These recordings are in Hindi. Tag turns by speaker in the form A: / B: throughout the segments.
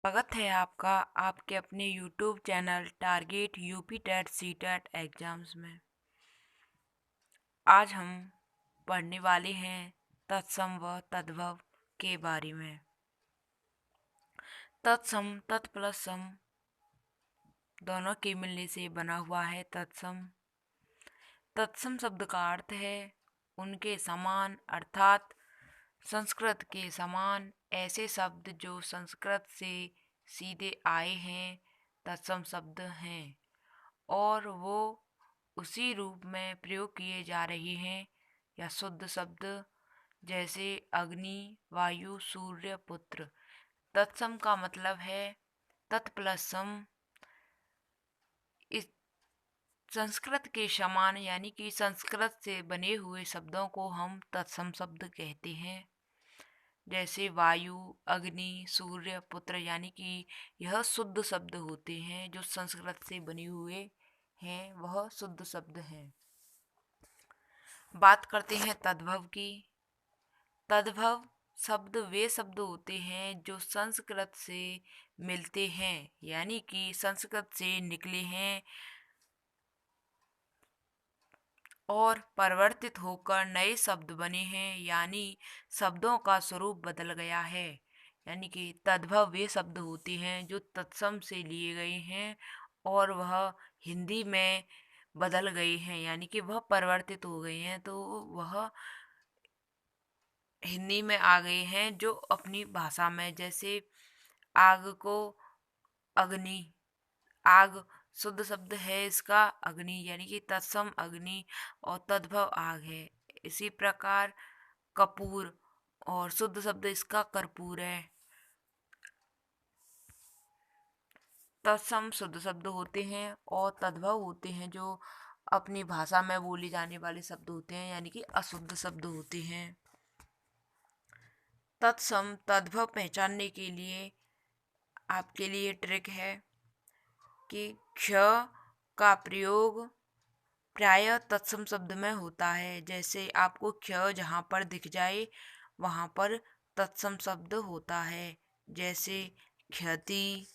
A: स्वागत है आपका आपके अपने YouTube channel target UP TET C TET exams में। आज हम पढ़ने वाले हैं तत्सम व तद्भव के बारे में। तत्सम तत् प्लस सम दोनों के मिलने से बना हुआ है तत्सम। तत्सम शब्द का अर्थ है उनके समान, अर्थात संस्कृत के समान ऐसे शब्द जो संस्कृत से सीधे आए हैं तत्सम शब्द हैं और वो उसी रूप में प्रयोग किए जा रहे हैं या शुद्ध शब्द, जैसे अग्नि, वायु, सूर्य, पुत्र। तत्सम का मतलब है तत् प्लस सम। इस संस्कृत के समान यानी कि संस्कृत से बने हुए शब्दों को हम तत्सम शब्द कहते हैं, जैसे वायु, अग्नि, सूर्य, पुत्र, यानी कि यह शुद्ध शब्द होते हैं जो संस्कृत से बने हुए हैं, वह शुद्ध शब्द हैं। बात करते हैं तद्भव की। तद्भव शब्द वे शब्द होते हैं जो संस्कृत से मिलते हैं यानी कि संस्कृत से निकले हैं और परिवर्तित होकर नए शब्द बने हैं, यानी शब्दों का स्वरूप बदल गया है। यानी कि तद्भव वे शब्द होते हैं जो तत्सम से लिए गए हैं और वह हिंदी में बदल गए हैं, यानी कि वह परिवर्तित हो गए हैं, तो वह हिंदी में आ गए हैं जो अपनी भाषा में। जैसे आग को अग्नि, आग शुद्ध शब्द है इसका अग्नि, यानी कि तत्सम अग्नि और तद्भव आग है। इसी प्रकार कपूर और शुद्ध शब्द इसका कर्पूर है। तत्सम शुद्ध शब्द होते हैं और तद्भव होते हैं जो अपनी भाषा में बोले जाने वाले शब्द होते हैं, यानी कि अशुद्ध शब्द होते हैं। तत्सम तद्भव पहचानने के लिए आपके लिए ट्रिक है कि क्ष का प्रयोग प्रायः तत्सम शब्द में होता है। जैसे आपको क्ष जहाँ पर दिख जाए वहाँ पर तत्सम शब्द होता है, जैसे क्षति,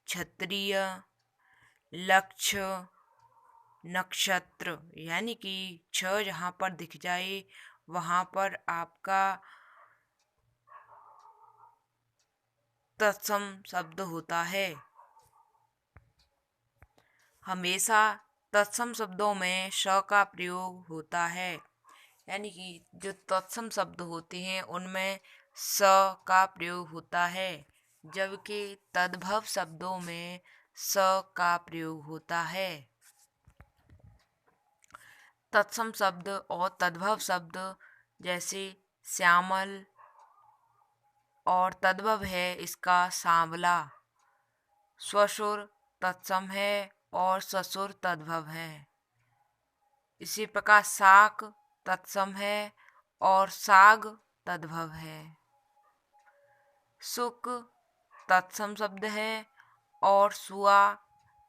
A: क्षत्रिय, लक्ष्य, नक्षत्र, यानी कि क्ष जहाँ पर दिख जाए वहाँ पर आपका तत्सम शब्द होता है। हमेशा तत्सम शब्दों में श का प्रयोग होता है, यानी कि जो तत्सम शब्द होते हैं उनमें स का प्रयोग होता है, जबकि तद्भव शब्दों में स का प्रयोग होता है। तत्सम शब्द और तद्भव शब्द जैसे श्यामल और तद्भव है इसका सांवला। स्वसुर तत्सम है और ससुर तद्भव है। इसी प्रकार शाक तत्सम है और साग तद्भव है। सुक तत्सम शब्द है और सुआ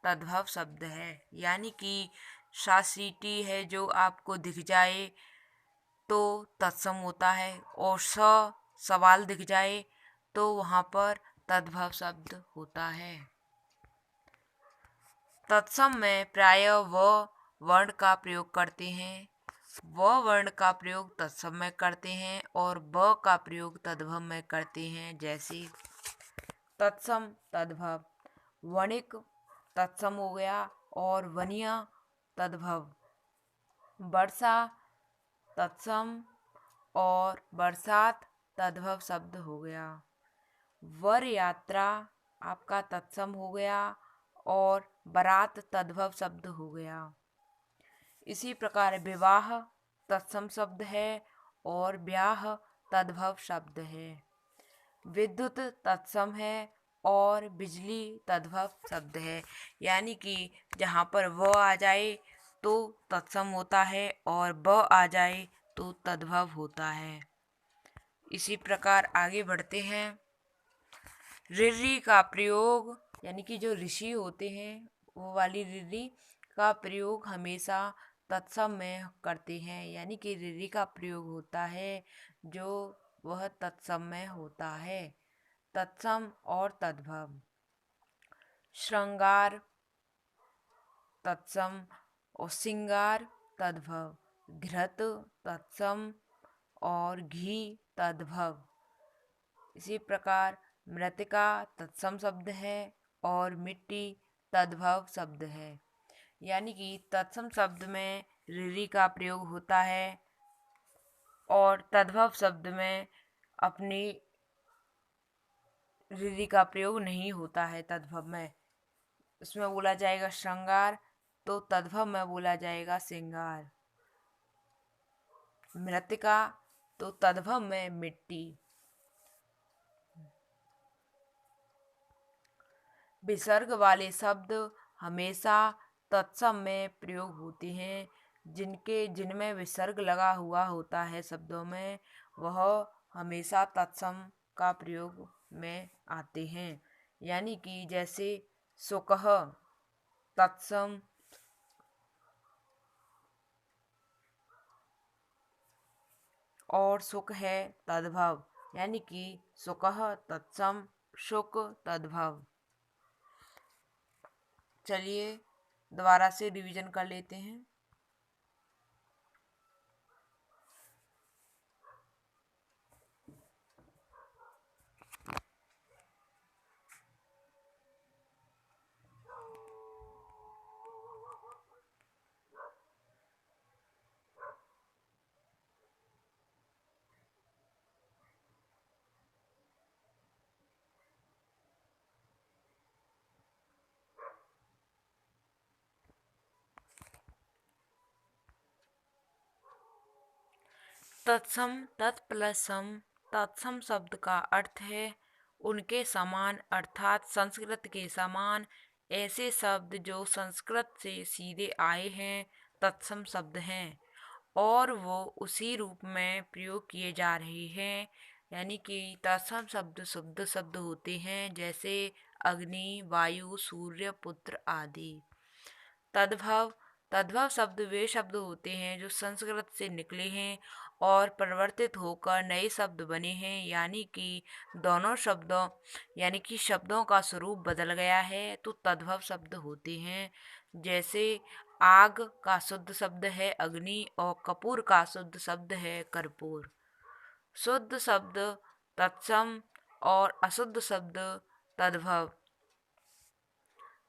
A: तद्भव शब्द है, यानी कि शासीटी है जो आपको दिख जाए तो तत्सम होता है और सवाल दिख जाए तो वहाँ पर तद्भव शब्द होता है। तत्सम में प्रायः व वर्ण का प्रयोग करते हैं, व वर्ण का प्रयोग तत्सम में करते हैं और ब का प्रयोग तद्भव में करते हैं। जैसे तत्सम तद्भव, वणिक तत्सम हो गया और वनिया तद्भव। वर्षा तत्सम और बरसात तद्भव शब्द हो गया। वर यात्रा आपका तत्सम हो गया और बारात तद्भव शब्द हो गया। इसी प्रकार विवाह तत्सम शब्द है और ब्याह तद्भव शब्द है। विद्युत तत्सम है और बिजली तद्भव शब्द है, यानी कि जहाँ पर व आ जाए तो तत्सम होता है और ब आ जाए तो तद्भव होता है। इसी प्रकार आगे बढ़ते हैं। ऋरी का प्रयोग, यानी कि जो ऋषि होते हैं वो वाली ऋरी का प्रयोग हमेशा तत्सम में करते हैं, यानी कि ऋरी का प्रयोग होता है जो वह तत्सम में होता है। तत्सम और तद्भव। श्रृंगार तत्सम और सिंगार तद्भव। घृत तत्सम और घी तद्भव। इसी प्रकार मृतिका तत्सम शब्द है और मिट्टी तद्भव शब्द है। यानी कि तत्सम शब्द में ऋरी का प्रयोग होता है और तद्भव शब्द में अपनी ऋरी का प्रयोग नहीं होता है। तद्भव में उसमें बोला जाएगा श्रृंगार, तो तद्भव में बोला जाएगा सिंगार। मृतिका तो तद्भव में मिट्टी। विसर्ग वाले शब्द हमेशा तत्सम में प्रयोग होते हैं। जिनमें विसर्ग लगा हुआ होता है शब्दों में, वह हमेशा तत्सम का प्रयोग में आते हैं। यानी कि जैसे सुकह तत्सम और सुख है तद्भव। यानी कि सुकह तत्सम, सुख तद्भव। चलिए दोबारा से रिवीजन कर लेते हैं। तत्सम तत्प्लसम। तत्सम शब्द का अर्थ है उनके समान, अर्थात संस्कृत के समान। ऐसे शब्द जो संस्कृत से सीधे आए हैं तत्सम शब्द हैं और वो उसी रूप में प्रयोग किए जा रहे हैं। यानी कि तत्सम शब्द शुद्ध शब्द होते हैं, जैसे अग्नि, वायु, सूर्य, पुत्र आदि। तद्भव तद्भव शब्द वे शब्द होते हैं जो संस्कृत से निकले हैं और परिवर्तित होकर नए शब्द बने हैं। यानी कि शब्दों का स्वरूप बदल गया है, तो तद्भव शब्द होते हैं। जैसे आग का शुद्ध शब्द है अग्नि और कपूर का शुद्ध शब्द है कर्पूर। शुद्ध शब्द तत्सम और अशुद्ध शब्द तद्भव।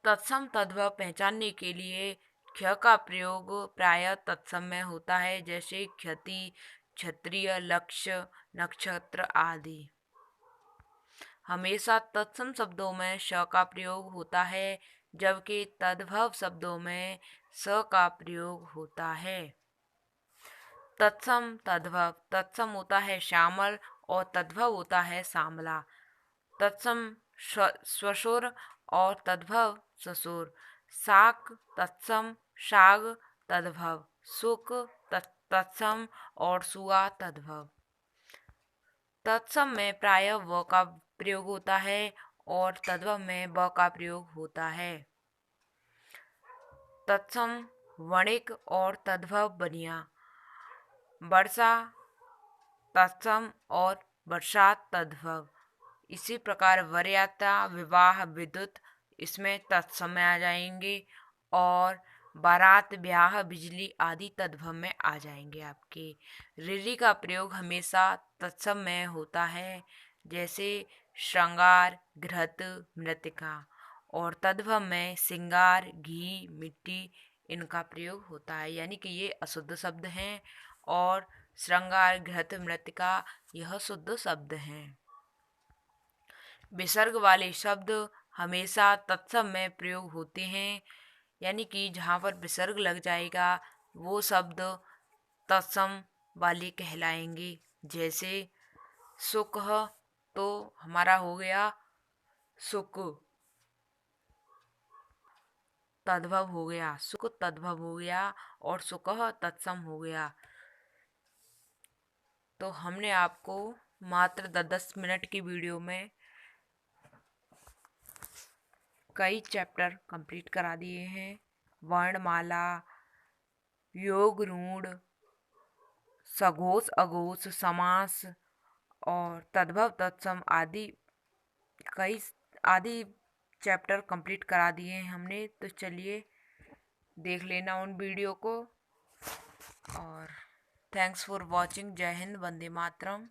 A: तत्सम तद्भव पहचानने के लिए क्ष का प्रयोग प्रायः तत्सम में होता है, जैसे क्षति, क्षत्रिय, लक्ष्य, नक्षत्र आदि। हमेशा तत्सम शब्दों में श का प्रयोग होता है, जबकि तद्भव शब्दों में स का प्रयोग होता है। तत्सम तद्भव। तत्सम होता है श्यामल और तद्भव होता है श्यामला। तत्सम स्वशुर और तद्भव ससुर। शाक तत्सम, शाग तद्भव। सुक तत्सम और सुआ तद्भव। तत्सम में प्रायः व का प्रयोग होता है और तद्भव में ब का प्रयोग होता है। तत्सम वणिक और तद्भव बनिया। वर्षा तत्सम और बरसात तद्भव। इसी प्रकार वरयात्रा, विवाह, विद्युत इसमें तत्सम में आ जाएंगे और बारात, ब्याह, बिजली आदि तद्भव में आ जाएंगे आपके। ऋरी का प्रयोग हमेशा तत्सम में होता है, जैसे श्रृंगार, घृत, मृतिका। और तद्भव में सिंगार, घी, मिट्टी इनका प्रयोग होता है। यानी कि ये अशुद्ध शब्द हैं और श्रृंगार, घृत, मृतिका यह शुद्ध शब्द हैं। विसर्ग वाले शब्द हमेशा तत्सम में प्रयोग होते हैं। यानी कि जहाँ पर विसर्ग लग जाएगा वो शब्द तत्सम वाले कहलाएंगे। जैसे सुख तो हमारा हो गया सुख तद्भव हो गया, सुख तद्भव हो गया और सुकह तत्सम हो गया। तो हमने आपको मात्र 10 मिनट की वीडियो में कई चैप्टर कंप्लीट करा दिए हैं। वर्णमाला, योग रूढ़, सघोष अघोष, समास और तद्भव तत्सम आदि कई आधे चैप्टर कंप्लीट करा दिए हैं हमने, तो चलिए देख लेना उन वीडियो को। और थैंक्स फॉर वॉचिंग। जय हिंद, वंदे मातरम।